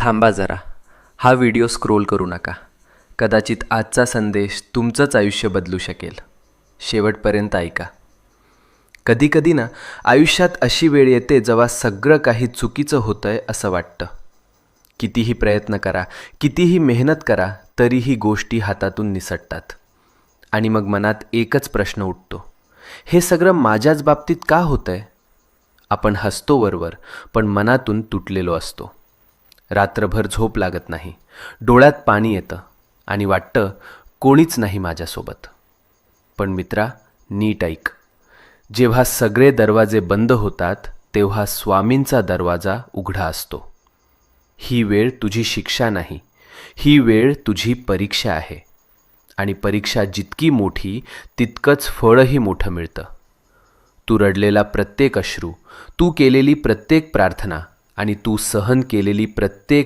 थांबा जरा, हा व्हिडिओ स्क्रोल करू नका. कदाचित आजचा संदेश तुमचंच आयुष्य बदलू शकेल. शेवटपर्यंत ऐका. कधीकधी ना आयुष्यात अशी वेळ येते जेव्हा सगळं काही चुकीचं होतंय असं वाटतं. कितीही प्रयत्न करा, कितीही मेहनत करा, तरीही गोष्टी हातातून निसटतात. आणि मग मनात एकच प्रश्न उठतो, हे सगळं माझ्याच बाबतीत का होतंय? आपण हसतो वरवर, पण मनातून तुटलेलो असतो. रात्रभर झोप लागत नाही, डोळ्यात पाणी येतं आणि वाटतं कोणीच नाही माझ्यासोबत. पण मित्रा, नीट ऐक. जेव्हा सगळे दरवाजे बंद होतात तेव्हा स्वामींचा दरवाजा उघडा असतो. ही वेळ तुझी शिक्षा नाही, ही वेळ तुझी परीक्षा आहे. आणि परीक्षा जितकी मोठी तितकंच फळही मोठं मिळतं. तू रडलेला प्रत्येक अश्रू, तू केलेली प्रत्येक प्रार्थना आणि तू सहन केलेली प्रत्येक